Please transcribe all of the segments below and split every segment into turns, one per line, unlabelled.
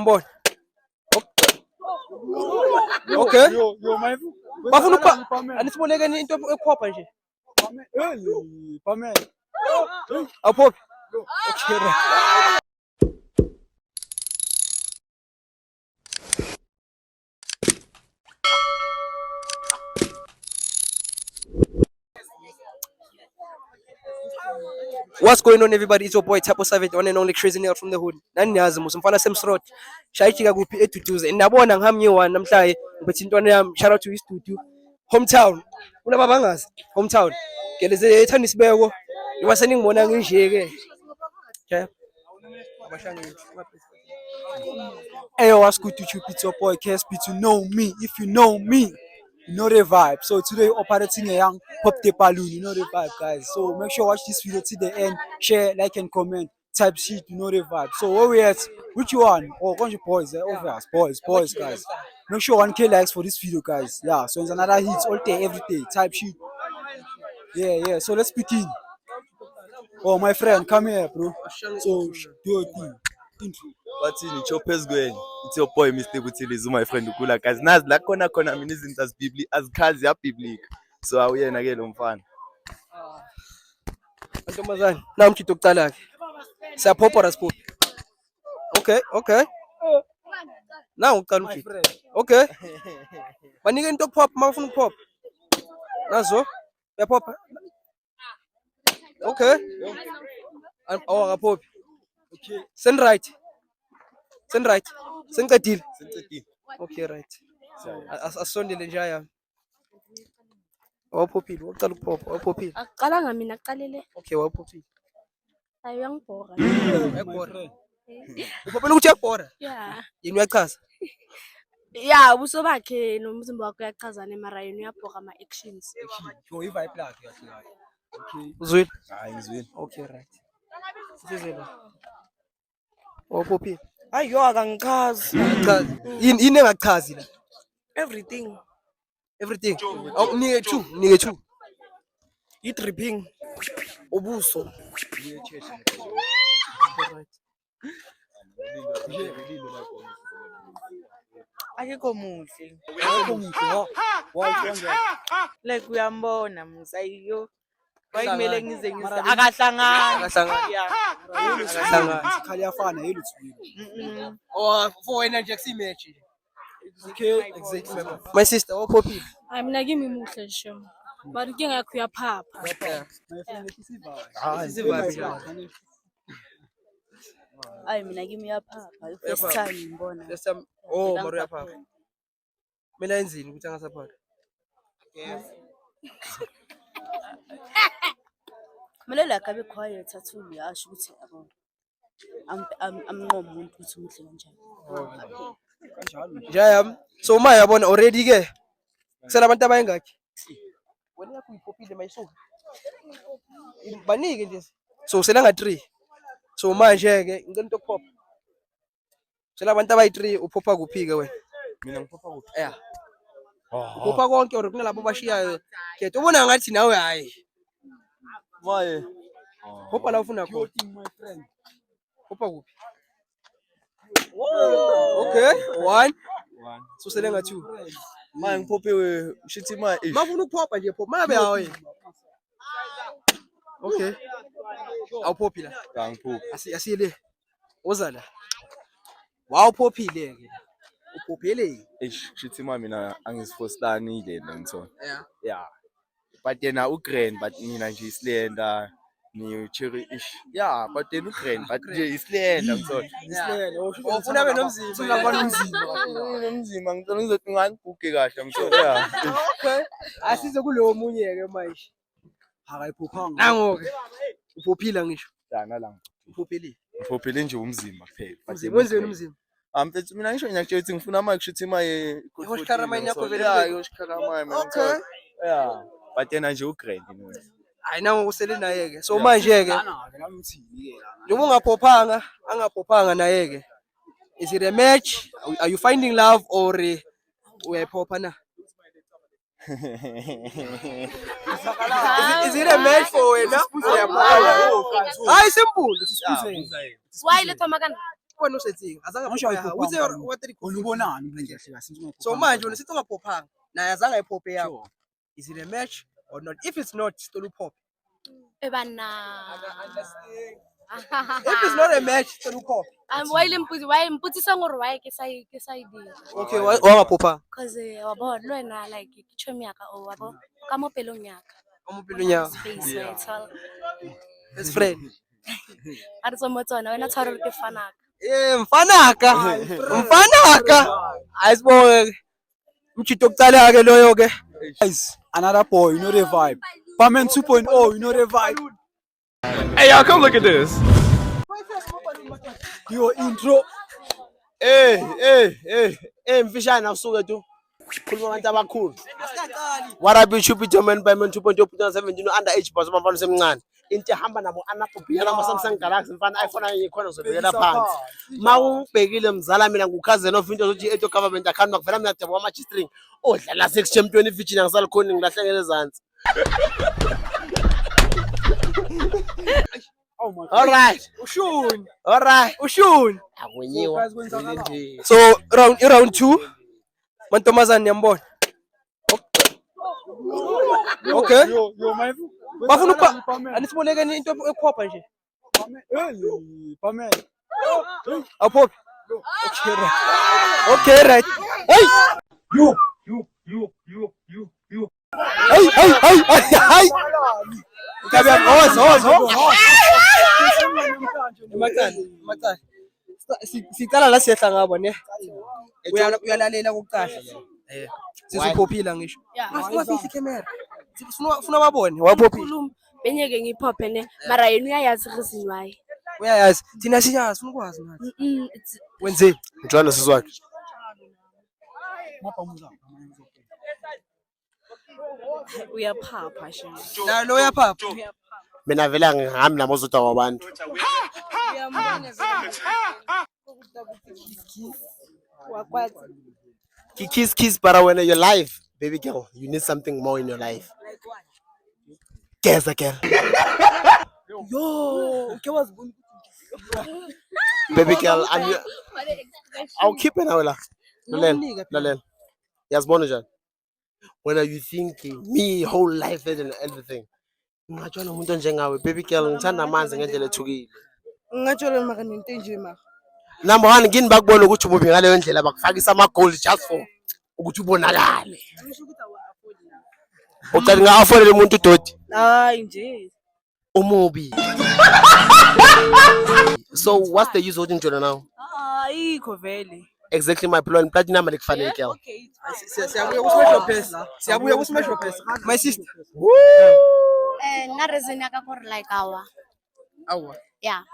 Mbona. Okay. Bafuna anisibolekeni into ekhopha nje.
Pamela.
Awuphophi. Okay. What's going on, everybody? It's your boy Tapo Savage, one and only crazy nail from the hood. Nani niyazi musumfana Semsrod. Shayijika kuphi eduduze. Nabona ngihamnyiwa namhlanje ngibethi intwana yami shout out to his studio. Hometown. Kunaba bangazi hometown. Geleze ethanda isibeko. Ngiba seningibona nginjeke. Okay.
Hey, what's good YouTube? It's your boy KSP. To know me, if you know me, you know the vibe. So today operating a young pop the balloon, you know the vibe, guys. So make sure watch this video to the end, share, like, and comment. Type shit, you know the vibe. So where we at? Which one? Oh, bunch of boys, obvious boys, guys. Make sure 1K likes for this video, guys. Yeah. So it's another hit all day, every day. Type shit. Yeah. So let's begin. Oh, my friend, come here, bro. So do your thing. Intro.
Bathini choppers going. It's your boy Mr. Butilizu, my friend ukula kazi. Nazi la khona mina izinto azikhazi ya biblical. So awuyena ke lo mfana.
Ntombazane, nami mkhitho kucala ke. Siyaphopha rasiphi. Okay. Now uqala umkhitho. Okay. Banike into pop, mawufuna ukupop. Nazo? Uyaphopha? Okay. Oh, akaphopi.
Okay.
Send right. Sengicedile. Okay, right. Asondele nje aya. Wawuphophile, uqala ukupopha, wawuphophile.
Aqalanga mina aqalele.
Okay, wawuphophile.
Hayi uyangibhora.
Uyabhora. Uphophile ukuthi uyabhora?
Yeah.
Yini uyachaza?
Yeah, ubuso bakhe nomzimba wakhe uyachazana mara yena uyabhora ama actions.
So i-vibe lakhe kahle. Okay.
Uzwile?
Hayi ngizwini.
Okay, right. Sizele. Wawuphophile.
Hayi yo akangichazi.
Chaza. Yini engachazi la?
Everything.
Everything. Nike two.
I-dripping. Ubuso. Akekho muhle. Like uyambona musayiyo. Wayimele ngize akahlangana.
Akahlangana.
Sikhali yafana yeluthu.
Oh, for wena nje kusimatch. Okay, exactly. My sister, wawuphophile.
Hayi mina kimi muhle nje. But inkinga yakho uyaphapha.
My friend,
Isivibe.
Hayi mina kimi yaphapha first time ngibona.
First time. Oh, mara uyaphapha. Mina enzini ukuthi angasaphapha?
Kumele la kabe quiet athuli yasho ukuthi yabo. Amnqomo umuntu ukuthi umuhle kanjani.
Njaya, so uma yabona already ke. Kusela abantu abayengakhi? Wena yakho uyiphophile mayisuka. Banike nje. So usela nga 3. So manje ke ngicela into pop. Usela abantu abayi3 uphopha kuphi ke wena?
Mina ngiphopha kuphi?
Yeah. Uphopha konke or kunalabo bashiyayo. Kethe ubona ngathi nawe hayi.
Maye.
Phopha la ufuna khona.
my friend.
Phopha kuphi? Okay, 1. So usela nga 2.
Maye ngiphophe shithi maye.
Mafuna ukuphopha nje phopha. Mabe yawe. Okay. Awuphophi la.
Angiphophi.
Asiyele. Oza la. Wawuphophile ke. Uphophele.
Shithi mina angisifostani le ngitho.
Yeah.
Yeah. But yena uGrand but mina nje islender. Ni cherry ish. Yeah, but then uGrand but nje islender ngitho.
Isilele. Ufuna abe nomzimba.
Ufuna nomzimba.
Nomzimba ngicela ngizothi ngangibuke kahle ngitho. Yeah.
Okay. Asize kulowo munye ke manje.
Akayiphophanga.
Nango ke. Uphophile ngisho.
Dana la.
Uphophile.
Ngiphophele nje umzimba kuphela.
Wenzeni umzimba?
Mfethu mina ngisho ngiyakutshela ukuthi ngifuna manje kushuthi maye.
Yoshikharamani yakho vele.
Yeah, yoshikharamani.
Okay.
Yeah. But yena nje uGrand niwe.
Hayi nango usele naye ke. So manje ke. Noma ungaphophanga, angaphophanga naye ke. Is it a match? Are you finding love or uyaphopha na? Is it a match for wena? Hayi simple.
Why letwa makana?
wena usethi azange
Ngisho
aphopha
ayiphophanga.
uthe what did
Unibonani kahle kahle since ungayiphophanga.
so manje wena sithi ungaphophanga naye azange ayiphophe yakho is it a match or not if it's not sicela uphophe
Ebana.
if it's not a match sicela uphophe
Why mputisa ngore why ke sa idea.
okay wangaphophanga
Cause wabona lo wena like ke chomi yaka o wabo ka mo pelong yaka.
umupilo nya
Space where it's all.
best friend
A re tsoma tsona wena tshwara re ke fanaka.
mfanaka ayisibonge mchito okucala ke loyo ke
Guys, another boy, you know the vibe. Pamen 2.0, you know the vibe.
Hey, y'all, come look at this.
Your intro.
Mfishane awusuke tu. Khuluma abantu abakhulu. What up you Jupiter man by man 2.0 2017 underage boss abafana semncane. Into ehamba nabo anaphobia la Samsung Galaxy mfana iPhone ayikhona uzobekela phansi. Mawubhekile mzala mina ngukhazen of into zothi eto government account makuvela mina debo ama G-string. Odlala sex champion Virginia ngisalikhona ngilahlekele ezantsi.
Oh my God.
All right.
ushuni
All right.
ushuni
Akwenyiwa.
so round 2 mantombazane yambona okay
Yo, my.
bafuna ukuba anisibonekeni into ephopha nje
Pamen.
awuphophi okay right hey hey kabe hozo emacala sicala la siyehla ngabo ne uyalalela kokuqasha sisuphophila ngisho
Yeah.
asifihli camera sifuna babone waphophila
Khuluma benyeke ngiphophe ne mara yena uyayazi reason why.
uyayazi thina siyazi ufuna ukwazi nathi
It's
wenze
Njalo sizwakhe.
Uyaphapha she.
la lo yaphapha
Mina vele ngihami nabo zodwa kwabantu. Kiss, but when you're live, baby girl, you need something more in your life. Like what? Guess again.
yo uke wazi
Baby girl, I'll keep it now. Lalela. Yazibona njani? When are you thinking me whole life and everything? Ngajona umuntu njengawe, baby girl, ngithanda amanzi ngendlela ethukile.
Ngingatshola maka nento nje ma.
Number 1 ngini bakubona ukuthi ububi ngaleyo ndlela bakufakisa ama gold just for ukuthi ubonakale. Ucela nga-afford umuntu doti.
Hayi nje.
Umubi. So what's the use of Njona now?
Ayikho vele.
Exactly my plan. Platinum alikufanele girl.
Okay.
siyabuya kusmash pesa my sister
na reason yaka gore like awa.
awa
Yeah.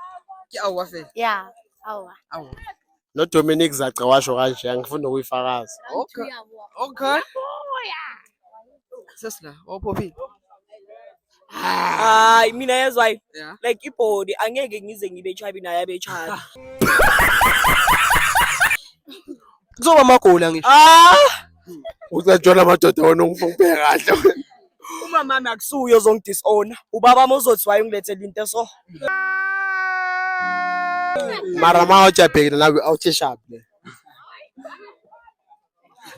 ke awa fela
Yeah. Awa.
awa
No Dominic Zaca washo kanje angifunda ukuyifakaza.
okay sesla waphophile
Hayi mina yazwayo.
Yeah.
Like ibody angeke ngize ngibe chabi naye abe chabi.
kuzoba amagola ngisho
Ucatshona amadoda wona ungifungibheka kahle.
Uma mama akusuyo zongidisown. Ubaba mozothi wayongilethela into eso.
Mara mawujabhekile nawe awutheshapi le.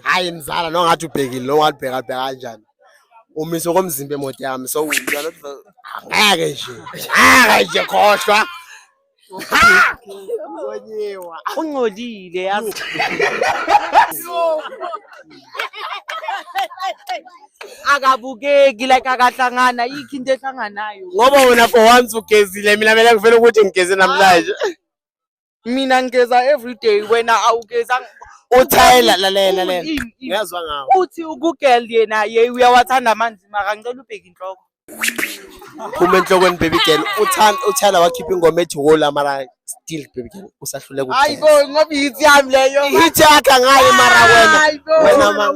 Hayi mzala nongathi ubhekile lo ngalibheka bheka kanjani. Umise komzimba emoto yami so angeke nje khohlwa. Onyewa.
Ungcolile yazi. Akabukeki like akahlangana yikho into ehlanganayo.
Ngoba wena for once ugezile mina vele ngivela ukuthi ngigeze namhlanje.
Mina ngigeza every day wena awugeza.
Uthayela lalela. Ngiyazwa ngawo.
Uthi ukugirl yena ye uyawathanda amanzi maka ngicela ubheke inhloko.
Phuma enhlokweni baby girl. Uthayela wakhipha ingoma ethi wola mara still baby girl usahlule ukuthi.
Hayibo ngoba ithi yami leyo.
Ithi yakha ngaye mara wena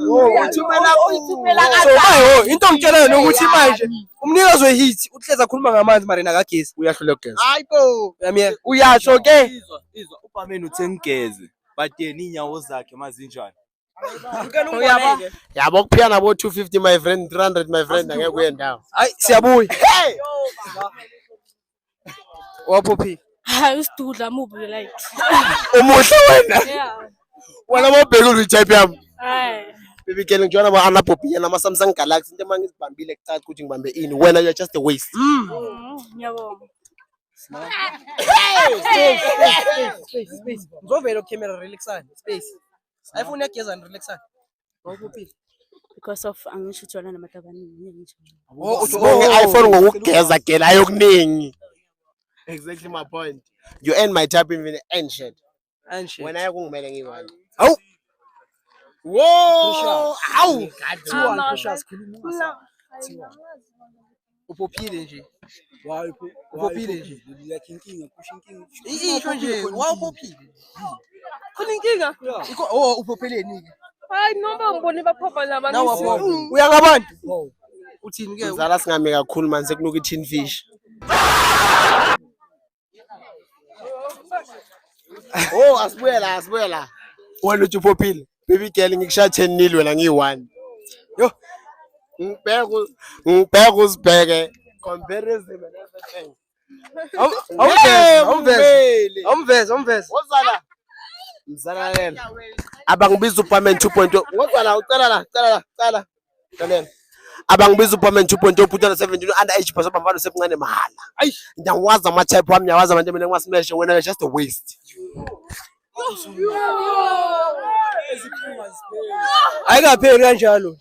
Uthumela
so hayo into ngitshela ukuthi manje umnikazi wehit uhleza khuluma ngamanzi mara nakagezi
uyahlule ukugeza.
Hayibo.
uyamyeka
Uyasho ke.
Izwa upameni uthengigeze but yena inyawo zakhe mazinjani.
Uyabona.
Yabo kuphika nabo 250 my friend 300 my friend angeke kuye ndawo.
hayi siyabuya waphophile
Hayi usidudla mubi like.
Umuhle wena.
Yeah.
Wena mawubheka uri-type yami.
Hayi.
Baby girl ngijona ama-Anapopi nama-Samsung Galaxy into mangizibambile kucaca ukuthi ngibambe ini. Wena you're just a waste.
Ngiyabonga.
Space. Ngizovela camera relaxani. Space. iPhone yageza relaxani. Wawuphi?
Because of angisho utshwala namatabaningi nje.
iPhone ngokugeza gela ayokuningi. Exactly my point. You end my type even ancient.
Handshake.
Wena yakungimele ngiyi-one.
Awu.
Whoa! Awu!
Precious khuluma.
Uphophile nje.
Why
Uphophile nje.
like inkinga kusho inkinga.
Isho nje wawuphophile. Khona inkinga? Oh uphopheleni ke.
Hayi noma ngibone baphopha nabantu.
Nawa phopha. Uya ngabantu. Uthini ke?
Mzala singame kakhulu manje sekunuka i-tin fish. Oh, asibuyela. Wena uthi uphophile. Baby girl ngikushaya 10-0 wena ngiyi-1. Yo. Ngibheka uzibheke. Comparison and everything.
Awumveze.
Wozala. Mzala yena. Abangibiza uPamen 2.0. Wozala ucela la. Cela. Abangibiza uPamen 2.0 putana 17 underage base bamfana sebuncane mahala. Ayi, ngiyawazi ama-type wami, ngiyawazi abantu mina ngiwasmash wena you're just a waste.
Ayikapheli kanjalo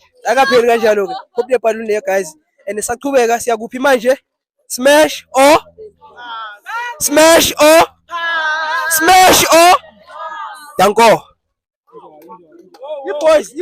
ke. Pop the balloon here guys. And saqhubeka siyakuphi manje? Smash or Danko. You boys.